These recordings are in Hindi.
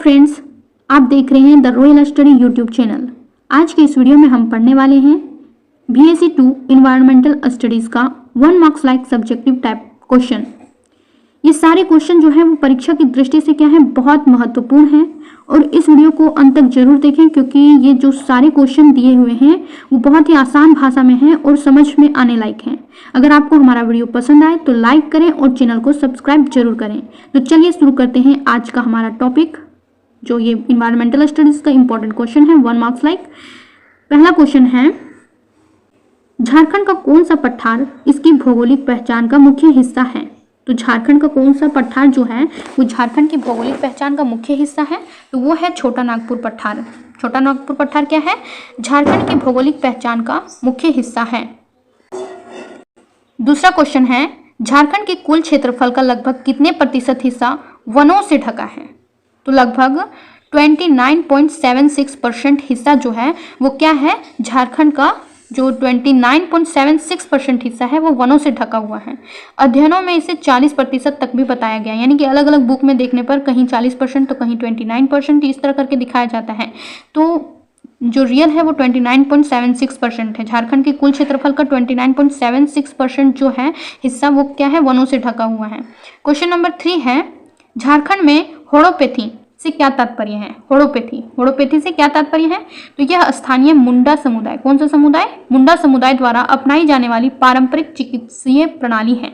फ्रेंड्स, आप देख रहे हैं the royal study YouTube channel. आज के इस वीडियो में हम पढ़ने वाले हैं BSc 2 इन्वायरमेंटल स्टडीज़ का 1 marks like subjective type question. ये सारे क्वेश्चन जो हैं वो परीक्षा की दृष्टि से क्या है, बहुत महत्वपूर्ण हैं और इस वीडियो को अंत तक जरूर देखें क्योंकि ये जो सारे क्वेश्चन दिए हुए हैं वो बहुत ही आसान भाषा में हैं और समझ में आने लायक हैं। अगर आपको हमारा वीडियो पसंद आए तो लाइक करें और चैनल को सब्सक्राइब जरूर करें। तो चलिए शुरू करते हैं आज का हमारा टॉपिक, जो ये इन्वायरमेंटल स्टडीज़ का इंपॉर्टेंट क्वेश्चन है 1 मार्क्स लाइक। पहला क्वेश्चन है, झारखंड का कौन सा पठार इसकी भौगोलिक पहचान का मुख्य हिस्सा है? तो झारखंड का कौन सा पठार जो है वो झारखंड की भौगोलिक पहचान का मुख्य हिस्सा है, तो वो है छोटा नागपुर पठार। छोटा नागपुर पठार क्या है? झारखंड की भौगोलिक पहचान का मुख्य हिस्सा है। दूसरा क्वेश्चन है, झारखंड के कुल क्षेत्रफल का लगभग कितने प्रतिशत हिस्सा वनों से ढका है? तो लगभग 29.76% हिस्सा जो है वो क्या है, झारखंड का जो 29.76% हिस्सा है वो वनों से ढका हुआ है। अध्ययनों में इसे 40% तक भी बताया गया, यानी कि अलग अलग बुक में देखने पर कहीं 40% तो कहीं 29% इस तरह करके दिखाया जाता है। तो जो रियल है वो 29.76% है। झारखंड के कुल क्षेत्रफल का 29.76% जो है हिस्सा वो क्या है, वनों से ढका हुआ है। क्वेश्चन नंबर 3 है, झारखंड में होड़ोपैथी से क्या तात्पर्य है? होड़ोपैथी से क्या तात्पर्य है? तो यह स्थानीय मुंडा समुदाय, कौन सा समुदाय? मुंडा समुदाय द्वारा अपनाई जाने वाली पारंपरिक चिकित्सीय प्रणाली है।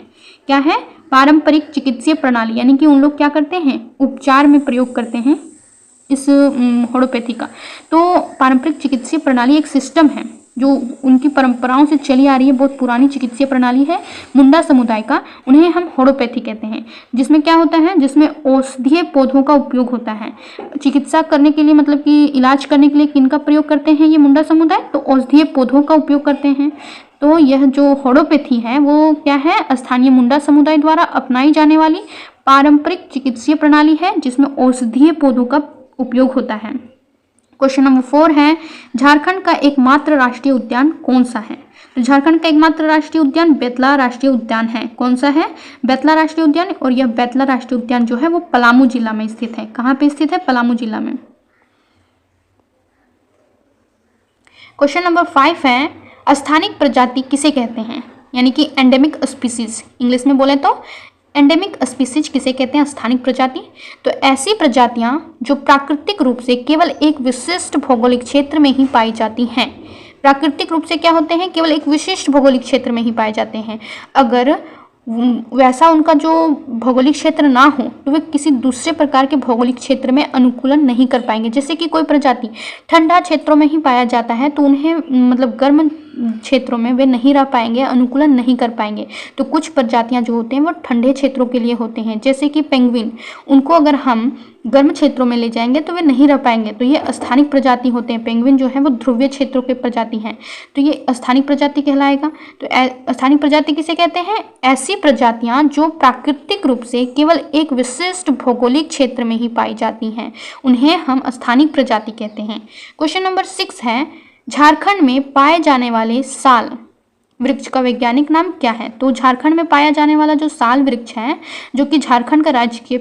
क्या है? पारंपरिक चिकित्सीय प्रणाली, यानी कि उन लोग क्या करते हैं, उपचार में प्रयोग करते हैं इस होड़ोपैथी का। तो पारंपरिक चिकित्सीय प्रणाली एक सिस्टम है जो उनकी परंपराओं से चली आ रही है, बहुत पुरानी चिकित्सीय प्रणाली है मुंडा समुदाय का, उन्हें हम होड़ोपैथी कहते हैं। जिसमें क्या होता है, जिसमें औषधीय पौधों का उपयोग होता है चिकित्सा करने के लिए, मतलब कि इलाज करने के लिए किनका प्रयोग करते हैं ये मुंडा समुदाय? तो औषधीय पौधों का उपयोग करते हैं। तो यह जो होड़ोपैथी है वो क्या है, स्थानीय मुंडा समुदाय द्वारा अपनाई जाने वाली पारंपरिक चिकित्सीय प्रणाली है जिसमें औषधीय पौधों का उपयोग होता है। क्वेश्चन नंबर 4 है, झारखंड का एकमात्र राष्ट्रीय उद्यान कौन सा है? तो झारखंड का एकमात्र राष्ट्रीय उद्यान बेतला राष्ट्रीय उद्यान है। कौन सा है? बेतला राष्ट्रीय उद्यान। और यह बेतला राष्ट्रीय उद्यान जो है वो पलामू जिला में स्थित है। कहाँ पे स्थित है? पलामू जिला में। क्वेश्चन नंबर 5 है, स्थानिक प्रजाति किसे कहते हैं? यानी कि एंडेमिक स्पीसीज, इंग्लिश में बोले तो एंडेमिक स्पीसीज किसे कहते हैं? स्थानिक प्रजाति। तो ऐसी प्रजातियां जो प्राकृतिक रूप से केवल एक विशिष्ट भौगोलिक क्षेत्र में ही पाई जाती हैं। प्राकृतिक रूप से क्या होते हैं? केवल एक विशिष्ट भौगोलिक क्षेत्र में ही पाए जाते हैं। अगर वैसा उनका जो भौगोलिक क्षेत्र ना हो तो वे किसी दूसरे प्रकार के भौगोलिक क्षेत्र में अनुकूलन नहीं कर पाएंगे। जैसे कि कोई प्रजाति ठंडा क्षेत्रों में ही पाया जाता है तो उन्हें मतलब गर्म क्षेत्रों में वे नहीं रह पाएंगे, अनुकूलन नहीं कर पाएंगे। तो कुछ प्रजातियां जो होते हैं वो ठंडे क्षेत्रों के लिए होते हैं, जैसे कि पेंगुइन, उनको अगर हम गर्म क्षेत्रों में ले जाएंगे तो वे नहीं रह पाएंगे। तो ये स्थानिक प्रजाति होते हैं। पेंगुइन जो है वो ध्रुवीय क्षेत्रों के प्रजाति हैं, तो ये स्थानिक प्रजाति कहलाएगा। तो स्थानिक प्रजाति किसे कहते हैं? ऐसी प्रजातियां जो प्राकृतिक रूप से केवल एक विशिष्ट भौगोलिक क्षेत्र में ही पाई जाती हैं, उन्हें हम स्थानिक प्रजाति कहते हैं। क्वेश्चन नंबर 6 है, झारखंड में पाए जाने वाले साल वृक्ष का वैज्ञानिक नाम क्या है? तो झारखंड में पाया जाने वाला जो साल वृक्ष है, जो कि झारखंड का राजकीय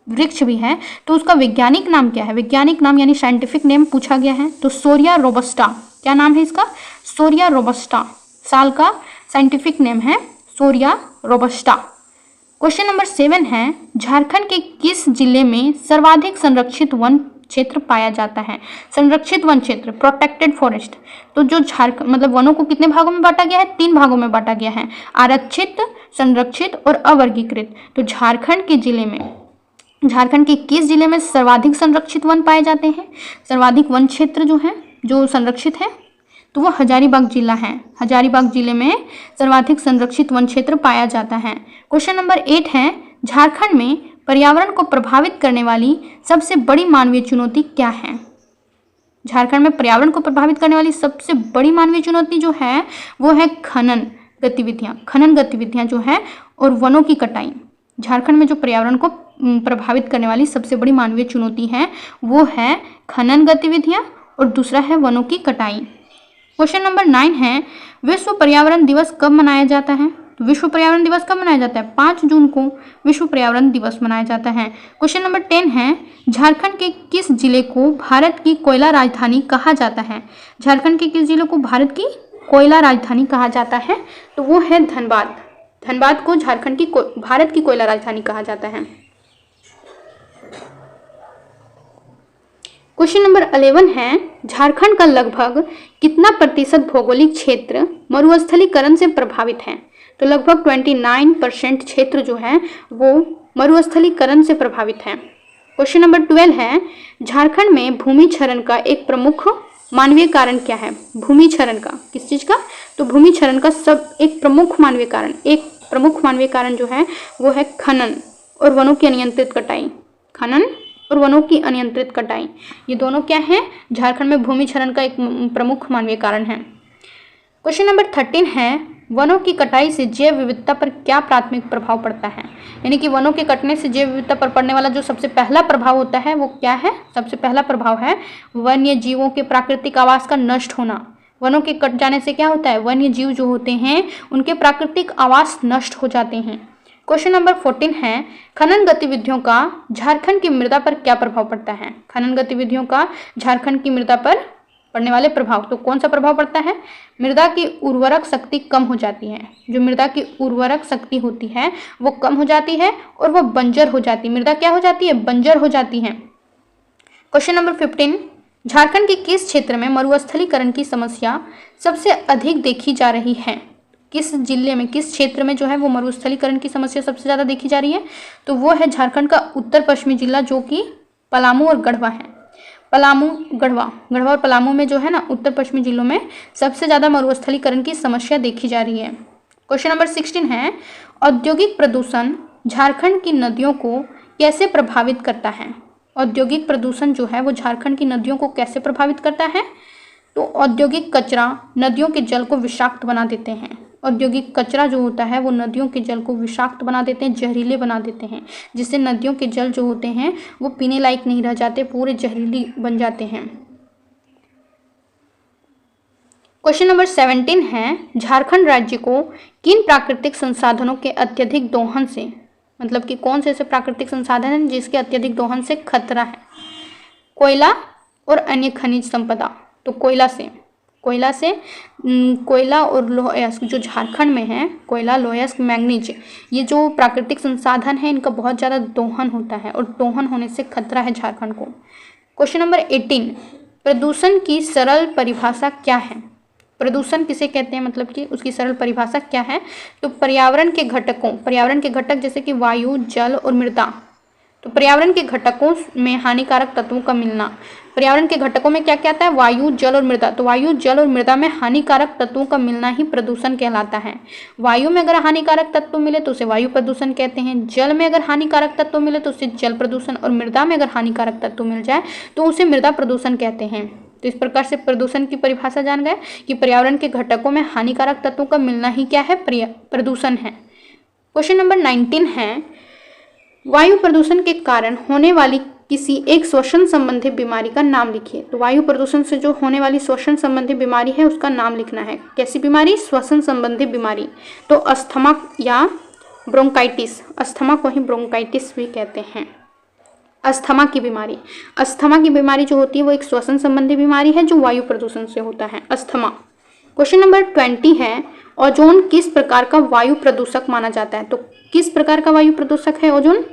वृक्ष भी है, तो उसका वैज्ञानिक नाम क्या है? वैज्ञानिक नाम यानी साइंटिफिक नेम पूछा गया है, तो सोरिया रोबस्टा। क्या नाम है इसका? सोरिया रोबस्टा। साल का साइंटिफिक नेम है सोरिया रोबस्टा। क्वेश्चन नंबर 7 है, झारखंड के किस जिले में सर्वाधिक संरक्षित वन क्षेत्र पाया जाता है? संरक्षित वन क्षेत्र, प्रोटेक्टेड फॉरेस्ट। तो जो झारखंड मतलब वनों को कितने भागों में बांटा गया है? 3 भागों में बांटा गया है, आरक्षित, संरक्षित और अवर्गीकृत। तो झारखंड के जिले में, झारखंड के किस जिले में सर्वाधिक संरक्षित वन पाए जाते हैं? सर्वाधिक वन क्षेत्र जो है जो संरक्षित है तो वो हजारीबाग जिला है। हजारीबाग जिले में सर्वाधिक संरक्षित वन क्षेत्र पाया जाता है। क्वेश्चन नंबर 8 है, झारखंड में पर्यावरण को प्रभावित करने वाली सबसे बड़ी मानवीय चुनौती क्या है? झारखंड में पर्यावरण को प्रभावित करने वाली सबसे बड़ी मानवीय चुनौती जो है वो है खनन गतिविधियां जो है और वनों की कटाई। झारखंड में जो पर्यावरण को प्रभावित करने वाली सबसे बड़ी मानवीय चुनौती है वो है खनन गतिविधियां और दूसरा है वनों की कटाई। क्वेश्चन नंबर 9 है, विश्व पर्यावरण दिवस कब मनाया जाता है? तो विश्व पर्यावरण दिवस कब मनाया जाता है? 5 जून को विश्व पर्यावरण दिवस मनाया जाता है। क्वेश्चन नंबर 10 है, झारखंड के किस जिले को भारत की कोयला राजधानी कहा जाता है? झारखंड के किस जिले को भारत की कोयला राजधानी कहा जाता है? तो वो है धनबाद। धनबाद को झारखंड की भारत की कोयला राजधानी कहा जाता है। क्वेश्चन नंबर 11 है, झारखंड का लगभग कितना प्रतिशत भौगोलिक क्षेत्र मरुस्थलीकरण से प्रभावित है? तो लगभग 29% क्षेत्र जो है वो मरुस्थलीकरण से प्रभावित है। क्वेश्चन नंबर 12 है, झारखंड में भूमि क्षरण का एक प्रमुख मानवीय कारण क्या है? भूमि क्षरण का, किस चीज का? तो भूमि क्षरण का एक प्रमुख मानवीय कारण जो है वो है खनन और वनों की अनियंत्रित कटाई। खनन और वनों की अनियंत्रित कटाई, ये दोनों क्या है? झारखंड में भूमि क्षरण का एक प्रमुख मानवीय कारण है। क्वेश्चन नंबर 13 है, वनों की कटाई से जैव विविधता पर क्या प्राथमिक प्रभाव पड़ता है? यानी कि वनों के कटने से जैव विविधता पर पड़ने वाला जो सबसे पहला प्रभाव होता है वो क्या है? सबसे पहला प्रभाव है वन्य जीवों के प्राकृतिक आवास का नष्ट होना। वनों के कट जाने से क्या होता है? वन्य जीव जो होते हैं उनके प्राकृतिक आवास नष्ट हो जाते हैं। क्वेश्चन नंबर 14 है, खनन गतिविधियों का झारखंड की मृदा पर क्या प्रभाव पड़ता है? खनन गतिविधियों का झारखंड की मृदा पर पड़ने वाले प्रभाव, तो कौन सा प्रभाव पड़ता है? मृदा की उर्वरक शक्ति कम हो जाती है। जो मृदा की उर्वरक शक्ति होती है वो कम हो जाती है और वो बंजर हो जाती है। मृदा क्या हो जाती है? बंजर हो जाती है। क्वेश्चन नंबर 15, झारखंड के किस क्षेत्र में मरुस्थलीकरण की समस्या सबसे अधिक देखी जा रही है? किस जिले में, किस क्षेत्र में जो है वो मरुस्थलीकरण की समस्या सबसे ज़्यादा देखी जा रही है? तो वो है झारखंड का उत्तर पश्चिमी जिला जो कि पलामू और गढ़वा है। गढ़वा और पलामू में जो है ना उत्तर पश्चिमी जिलों में सबसे ज़्यादा मरुस्थलीकरण की समस्या देखी जा रही है। क्वेश्चन नंबर 16 है, औद्योगिक प्रदूषण झारखंड की नदियों को कैसे प्रभावित करता है? औद्योगिक प्रदूषण जो है वो झारखंड की नदियों को कैसे प्रभावित करता है? तो औद्योगिक कचरा नदियों के जल को विषाक्त बना देते हैं। औद्योगिक कचरा जो होता है वो नदियों के जल को विषाक्त बना देते हैं, जहरीले बना देते हैं, जिससे नदियों के जल जो होते हैं वो पीने लायक नहीं रह जाते, पूरे जहरीली बन जाते हैं। क्वेश्चन नंबर 17 है, झारखंड राज्य को किन प्राकृतिक संसाधनों के अत्यधिक दोहन से, मतलब कि कौन से ऐसे प्राकृतिक संसाधन हैं जिसके अत्यधिक दोहन से खतरा है? कोयला और अन्य खनिज संपदा। तो कोयला और लोहा जो झारखंड में है, कोयला, लोहा, मैंगनीज, ये जो प्राकृतिक संसाधन है इनका बहुत ज़्यादा दोहन होता है और दोहन होने से खतरा है झारखंड को। क्वेश्चन नंबर 18, प्रदूषण की सरल परिभाषा क्या है? प्रदूषण किसे कहते हैं, मतलब कि उसकी सरल परिभाषा क्या है? तो पर्यावरण के घटक जैसे कि वायु, जल और मृदा। तो पर्यावरण के घटकों में हानिकारक तत्वों का मिलना। पर्यावरण के घटकों में क्या क्या आता है? वायु, जल और मृदा। तो वायु, जल और मृदा में हानिकारक तत्वों का मिलना ही प्रदूषण कहलाता है। वायु में अगर हानिकारक तत्व मिले तो उसे वायु प्रदूषण कहते हैं। जल में अगर हानिकारक तत्व मिले तो उसे जल प्रदूषण, और मृदा में अगर हानिकारक तत्व मिल जाए तो उसे मृदा प्रदूषण कहते हैं। तो इस प्रकार से प्रदूषण की परिभाषा जान गए कि पर्यावरण के घटकों में हानिकारक तत्वों का मिलना ही क्या है? प्रदूषण है। क्वेश्चन नंबर 19 है, वायु प्रदूषण के कारण होने वाली किसी एक श्वसन संबंधी बीमारी का नाम लिखिए। तो वायु प्रदूषण से जो होने वाली श्वसन संबंधी बीमारी है उसका नाम लिखना है। कैसी बीमारी? श्वसन संबंधी बीमारी। तो अस्थमा या ब्रोंकाइटिस, अस्थमा को ही ब्रोंकाइटिस भी कहते हैं। अस्थमा की बीमारी जो होती है वो एक श्वसन संबंधी बीमारी है जो वायु प्रदूषण से होता है, अस्थमा। क्वेश्चन नंबर 20 है, ओजोन किस प्रकार का वायु प्रदूषक माना जाता है? तो किस प्रकार का वायु प्रदूषक है ओजोन?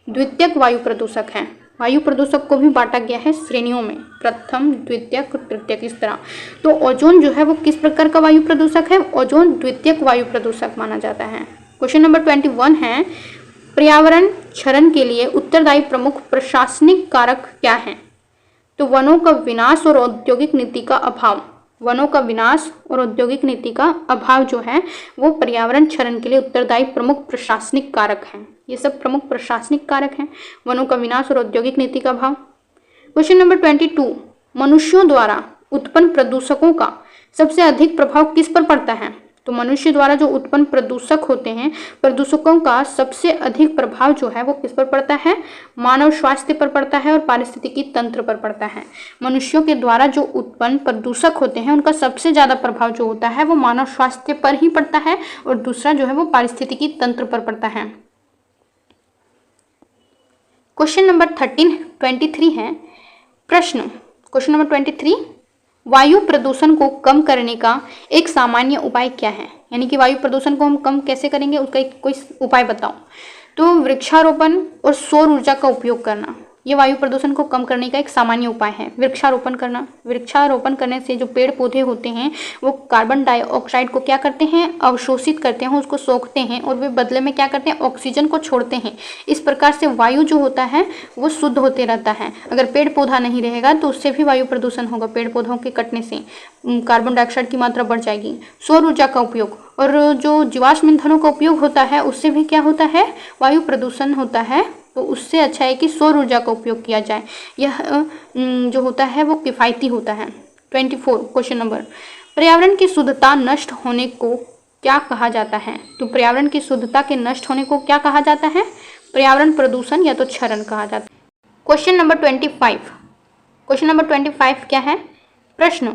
द्वितीयक वायु प्रदूषक है। वायु प्रदूषक को भी बांटा गया है श्रेणियों में, प्रथम, द्वितीयक, तृतीयक, इस तरह। तो ओजोन जो है वो किस प्रकार का वायु प्रदूषक है? ओजोन द्वितीयक वायु प्रदूषक माना जाता है। क्वेश्चन नंबर 21 है, पर्यावरण क्षरण के लिए उत्तरदायी प्रमुख प्रशासनिक कारक क्या है? तो वनों का विनाश और औद्योगिक नीति का अभाव। वनों का विनाश और औद्योगिक नीति का अभाव जो है वो पर्यावरण क्षरण के लिए उत्तरदायी प्रमुख प्रशासनिक कारक हैं। ये सब प्रमुख प्रशासनिक कारक हैं, वनों का विनाश और औद्योगिक नीति का अभाव। क्वेश्चन नंबर 22, मनुष्यों द्वारा उत्पन्न प्रदूषकों का सबसे अधिक प्रभाव किस पर पड़ता है? तो मनुष्य द्वारा जो उत्पन्न प्रदूषक होते हैं, प्रदूषकों का सबसे अधिक प्रभाव जो है वो किस पर पड़ता है? मानव स्वास्थ्य पर पड़ता है और पारिस्थितिकी तंत्र पर पड़ता है। मनुष्यों के द्वारा जो उत्पन्न प्रदूषक होते हैं उनका सबसे ज्यादा प्रभाव जो होता है वो मानव स्वास्थ्य पर ही पड़ता है और दूसरा जो है वो पारिस्थितिकी तंत्र पर पड़ता है। क्वेश्चन नंबर 23 है प्रश्न। क्वेश्चन नंबर 23, वायु प्रदूषण को कम करने का एक सामान्य उपाय क्या है? यानी कि वायु प्रदूषण को हम कम कैसे करेंगे, उसका एक कोई उपाय बताओ। तो वृक्षारोपण और सौर ऊर्जा का उपयोग करना, ये वायु प्रदूषण को कम करने का एक सामान्य उपाय है। वृक्षारोपण करना, वृक्षारोपण करने से जो पेड़ पौधे होते हैं वो कार्बन डाइऑक्साइड को क्या करते हैं? अवशोषित करते हैं, उसको सोखते हैं और वे बदले में क्या करते हैं? ऑक्सीजन को छोड़ते हैं। इस प्रकार से वायु जो होता है वो शुद्ध होते रहता है। अगर पेड़ पौधा नहीं रहेगा तो उससे भी वायु प्रदूषण होगा। पेड़ पौधों के कटने से कार्बन डाइऑक्साइड की मात्रा बढ़ जाएगी। सौर ऊर्जा का उपयोग और जो जीवाश्म ईंधनों का उपयोग होता है उससे भी क्या होता है? वायु प्रदूषण होता है। तो उससे अच्छा है कि सौर ऊर्जा का उपयोग किया जाए। यह जो होता है वो किफ़ायती होता है। 24 क्वेश्चन नंबर, पर्यावरण की शुद्धता नष्ट होने को क्या कहा जाता है? तो पर्यावरण की शुद्धता के नष्ट होने को क्या कहा जाता है? पर्यावरण प्रदूषण या तो क्षरण कहा जाता है। क्वेश्चन नंबर 25, क्वेश्चन नंबर 25 क्या है? प्रश्न,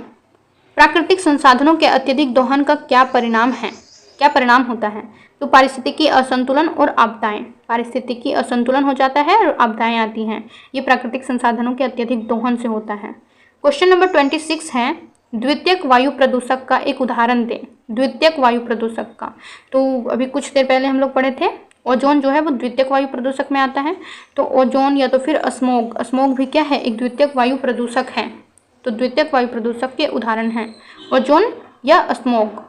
प्राकृतिक संसाधनों के अत्यधिक दोहन का क्या परिणाम है? क्या परिणाम होता है? तो पारिस्थितिकी असंतुलन और आपदाएं। पारिस्थितिकी असंतुलन हो जाता है और आपदाएं आती हैं। ये प्राकृतिक संसाधनों के अत्यधिक दोहन से होता है। क्वेश्चन नंबर 26 है द्वितीयक वायु प्रदूषक का एक उदाहरण दें। द्वितीयक वायु प्रदूषक का, तो अभी कुछ देर पहले हम लोग पढ़े थे ओजोन जो है वो द्वितीयक वायु प्रदूषक में आता है। तो ओजोन या तो फिर स्मोग, स्मोग भी क्या है? एक द्वितीयक वायु प्रदूषक है। तो द्वितीयक वायु प्रदूषक के उदाहरण हैं ओजोन या स्मोग।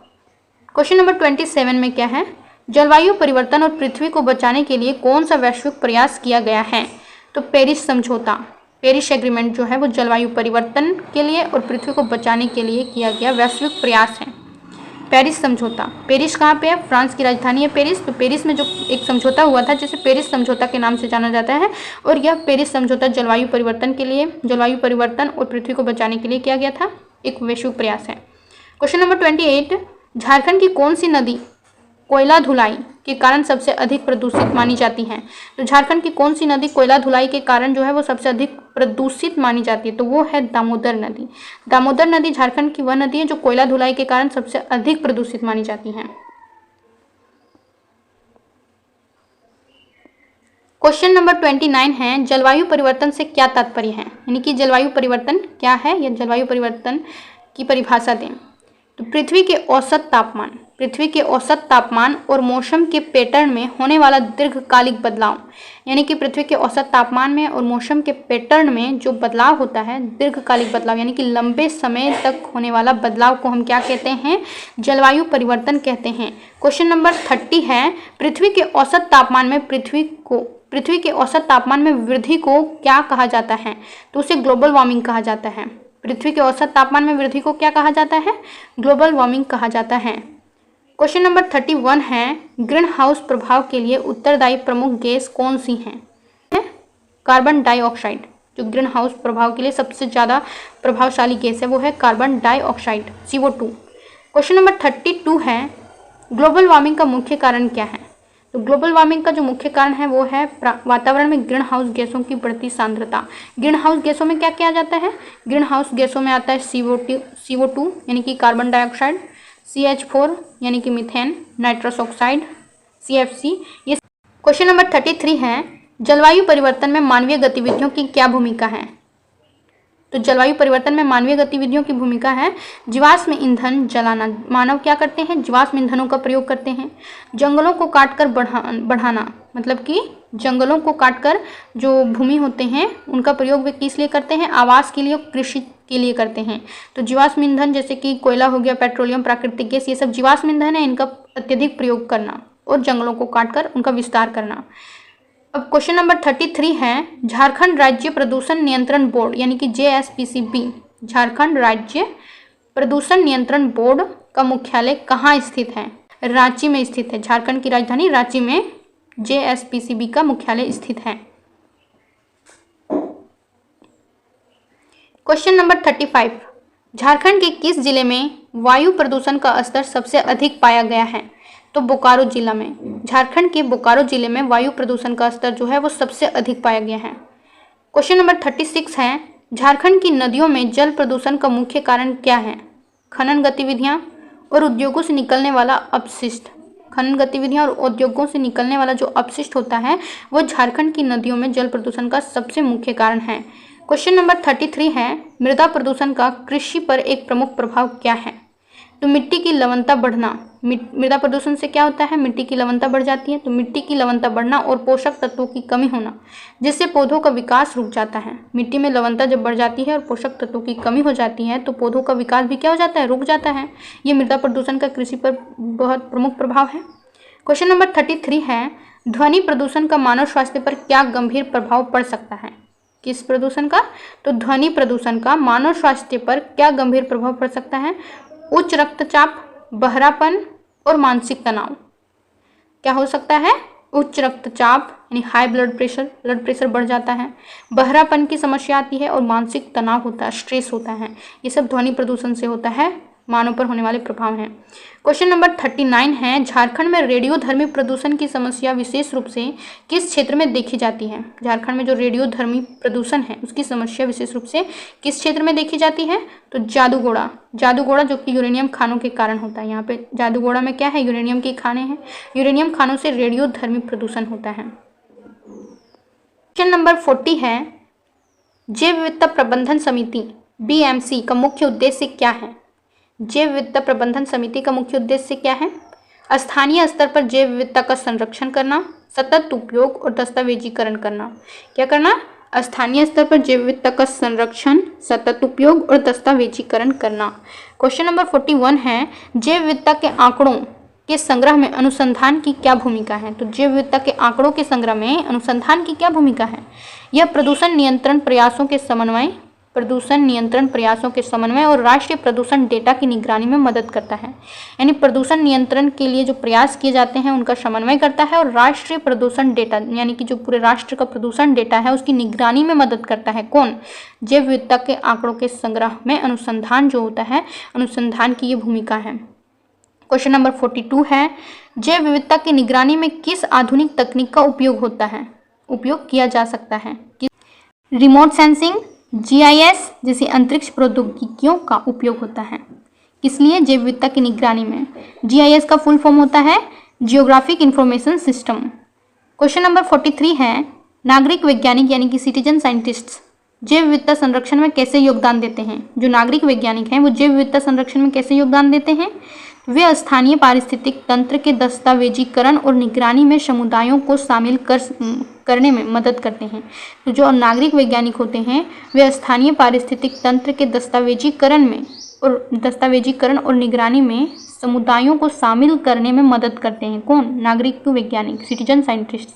क्वेश्चन नंबर 27 में क्या है? जलवायु परिवर्तन और पृथ्वी को बचाने के लिए कौन सा वैश्विक प्रयास किया गया है? तो पेरिस समझौता, पेरिस एग्रीमेंट जो है वो जलवायु परिवर्तन के लिए और पृथ्वी को बचाने के लिए किया गया वैश्विक प्रयास है। पेरिस समझौता, पेरिस कहाँ पे है? फ्रांस की राजधानी है पेरिस। तो पेरिस में जो एक समझौता हुआ था जिसे पेरिस समझौता के नाम से जाना जाता है और यह पेरिस समझौता जलवायु परिवर्तन के लिए, जलवायु परिवर्तन और पृथ्वी को बचाने के लिए किया गया था, एक वैश्विक प्रयास है। क्वेश्चन नंबर 28, झारखंड की कौन सी नदी कोयला धुलाई के कारण सबसे अधिक प्रदूषित मानी जाती है? तो झारखंड की कौन सी नदी कोयला धुलाई के कारण जो है वो सबसे अधिक प्रदूषित मानी जाती है? तो वो है दामोदर नदी। दामोदर नदी झारखंड की वह नदी है जो कोयला धुलाई के कारण सबसे अधिक प्रदूषित मानी जाती है। क्वेश्चन नंबर 29 है जलवायु परिवर्तन से क्या तात्पर्य है? यानी कि जलवायु परिवर्तन क्या है या जलवायु परिवर्तन की परिभाषा दें। तो पृथ्वी के औसत तापमान, पृथ्वी के औसत तापमान और मौसम के पैटर्न में होने वाला दीर्घकालिक बदलाव। यानी कि पृथ्वी के औसत तापमान में और मौसम के पैटर्न में जो बदलाव होता है, दीर्घकालिक बदलाव यानी कि लंबे समय तक होने वाला बदलाव को हम क्या कहते हैं? जलवायु परिवर्तन कहते हैं। क्वेश्चन नंबर 30 है पृथ्वी के औसत तापमान में पृथ्वी के औसत तापमान में वृद्धि को क्या कहा जाता है? तो उसे ग्लोबल वार्मिंग कहा जाता है। पृथ्वी के औसत तापमान में वृद्धि को क्या कहा जाता है? ग्लोबल वार्मिंग कहा जाता है। क्वेश्चन नंबर 31 है ग्रीन हाउस प्रभाव के लिए उत्तरदायी प्रमुख गैस कौन सी हैं? Carbon dioxide. जो ग्रीन हाउस प्रभाव के लिए सबसे ज़्यादा प्रभावशाली गैस है वो है carbon dioxide, CO2। Question number 32 है ग्लोबल वार्मिंग का मुख्य कारण क्या है? तो ग्लोबल वार्मिंग का जो मुख्य कारण है वो है वातावरण में ग्रीन हाउस गैसों की बढ़ती सांद्रता। ग्रीन हाउस गैसों में क्या किया जाता है? ग्रीन हाउस गैसों में आता है CO2 यानी कि कार्बन डाइऑक्साइड, CH4 यानी कि मीथेन, नाइट्रस ऑक्साइड, CFC। ये क्वेश्चन नंबर 33 है जलवायु परिवर्तन में मानवीय गतिविधियों की क्या भूमिका है? तो जलवायु परिवर्तन में मानवीय गतिविधियों की भूमिका है जीवाश्म ईंधन जलाना। मानव क्या करते हैं? जीवाश्म ईंधनों का प्रयोग करते हैं। जंगलों को काटकर बढ़ाना, मतलब कि जंगलों को काटकर जो भूमि होते हैं उनका प्रयोग वे किस लिए करते हैं? आवास के लिए, कृषि के लिए करते हैं। तो जीवाश्म ईंधन जैसे कि कोयला हो गया, पेट्रोलियम, प्राकृतिक गैस, ये सब जीवाश्म ईंधन है, इनका अत्यधिक प्रयोग करना और जंगलों को काटकर उनका विस्तार करना। अब क्वेश्चन नंबर 33 है झारखंड राज्य प्रदूषण नियंत्रण बोर्ड यानी कि JSPCB, झारखंड राज्य प्रदूषण नियंत्रण बोर्ड का मुख्यालय कहाँ स्थित है? रांची में स्थित है। झारखंड की राजधानी रांची में JSPCB का मुख्यालय स्थित है। क्वेश्चन नंबर 35 झारखंड के किस जिले में वायु प्रदूषण का स्तर सबसे अधिक पाया गया है? तो बोकारो जिला में। झारखंड के बोकारो जिले में वायु प्रदूषण का स्तर जो है वो सबसे अधिक पाया गया है। क्वेश्चन नंबर 36 है, झारखंड की नदियों में जल प्रदूषण का मुख्य कारण क्या है? खनन गतिविधियां और उद्योगों से निकलने वाला अपशिष्ट। खनन गतिविधियां और उद्योगों से निकलने वाला जो अपशिष्ट होता है वो झारखंड की नदियों में जल प्रदूषण का सबसे मुख्य कारण है। क्वेश्चन नंबर 33 है, मृदा प्रदूषण का कृषि पर एक प्रमुख प्रभाव क्या है? तो मिट्टी की लवणता बढ़ना। मृदा प्रदूषण से क्या होता है? मिट्टी की लवणता बढ़ जाती है। तो मिट्टी की लवणता बढ़ना और पोषक तत्वों की कमी होना, जिससे पौधों का विकास रुक जाता है। मिट्टी में लवणता जब बढ़ जाती है और पोषक तत्वों की कमी हो जाती है तो पौधों का विकास भी क्या हो जाता है? रुक जाता है। ये मृदा प्रदूषण का कृषि पर बहुत प्रमुख प्रभाव है। क्वेश्चन नंबर 33 है, ध्वनि प्रदूषण का मानव स्वास्थ्य पर क्या गंभीर प्रभाव पड़ सकता है? किस प्रदूषण का? तो ध्वनि प्रदूषण का मानव स्वास्थ्य पर क्या गंभीर प्रभाव पड़ सकता है? उच्च रक्तचाप, बहरापन और मानसिक तनाव। क्या हो सकता है? उच्च रक्तचाप यानी हाई ब्लड प्रेशर बढ़ जाता है, बहरापन की समस्या आती है और मानसिक तनाव होता है, स्ट्रेस होता है। ये सब ध्वनि प्रदूषण से होता है, मानव पर होने वाले प्रभाव हैं। क्वेश्चन नंबर 39 है, झारखंड में रेडियोधर्मी प्रदूषण की समस्या विशेष रूप से किस क्षेत्र में देखी जाती है? झारखंड में जो रेडियोधर्मी प्रदूषण है उसकी समस्या विशेष रूप से किस क्षेत्र में देखी जाती है? तो जादूगोड़ा जो कि यूरेनियम खानों के कारण होता है। यहाँ पे जादूगोड़ा में क्या है? यूरेनियम के खाने हैं। यूरेनियम खानों से रेडियोधर्मी प्रदूषण होता है। क्वेश्चन नंबर 40 है, जैव विविधता प्रबंधन समिति BMC का मुख्य उद्देश्य क्या है? जैव विविधता प्रबंधन समिति का मुख्य उद्देश्य क्या है? स्थानीय स्तर पर जैव विविधता का संरक्षण करना, सतत उपयोग और दस्तावेजीकरण करना। क्या करना? स्थानीय स्तर पर जैव विविधता का संरक्षण, सतत उपयोग और दस्तावेजीकरण करना। क्वेश्चन नंबर 41 है, जैव विविधता के आंकड़ों के संग्रह में अनुसंधान की क्या भूमिका है? तो जैव विविधता के आंकड़ों के संग्रह में अनुसंधान की क्या भूमिका है? यह प्रदूषण नियंत्रण प्रयासों के समन्वय और राष्ट्रीय प्रदूषण डेटा की निगरानी में मदद करता है। यानी प्रदूषण नियंत्रण के लिए जो प्रयास किए जाते हैं उनका समन्वय करता है और राष्ट्रीय प्रदूषण डेटा यानी कि जो पूरे राष्ट्र का प्रदूषण डेटा है उसकी निगरानी में मदद करता है। कौन? जैव विविधता के आंकड़ों के संग्रह में अनुसंधान जो होता है, अनुसंधान की ये भूमिका है। क्वेश्चन नंबर 42 है, जैव विविधता की निगरानी में किस आधुनिक तकनीक का उपयोग किया जा सकता है? रिमोट सेंसिंग, GIS जैसी अंतरिक्ष प्रौद्योगिकियों का उपयोग होता है। किस लिए? जैव विविधता की निगरानी में। GIS का फुल फॉर्म होता है geographic information system. Question number 43 है, नागरिक वैज्ञानिक यानी कि सिटीजन साइंटिस्ट जैव विविधता संरक्षण में कैसे योगदान देते हैं? जो नागरिक वैज्ञानिक हैं वो जैव विविधता संरक्षण में कैसे योगदान देते हैं? वे स्थानीय पारिस्थितिक तंत्र के दस्तावेजीकरण और निगरानी में समुदायों को शामिल करने में मदद करते हैं। तो जो नागरिक वैज्ञानिक होते हैं वे स्थानीय पारिस्थितिक तंत्र के दस्तावेजीकरण और निगरानी में समुदायों को शामिल करने में मदद करते हैं। कौन? नागरिक वैज्ञानिक, सिटीजन साइंटिस्ट।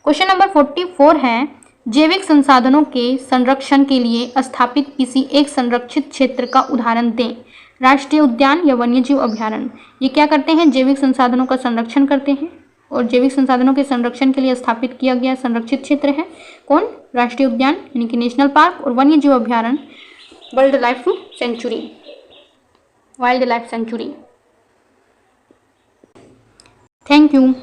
क्वेश्चन नंबर 44 है, जैविक संसाधनों के संरक्षण के लिए स्थापित किसी एक संरक्षित क्षेत्र का उदाहरण दें। राष्ट्रीय उद्यान या वन्यजीव अभयारण्य। ये क्या करते हैं? जैविक संसाधनों का संरक्षण करते हैं और जैविक संसाधनों के संरक्षण के लिए स्थापित किया गया संरक्षित क्षेत्र है कौन? राष्ट्रीय उद्यान यानी कि नेशनल पार्क और वन्यजीव अभयारण्य wild life sanctuary. Thank you.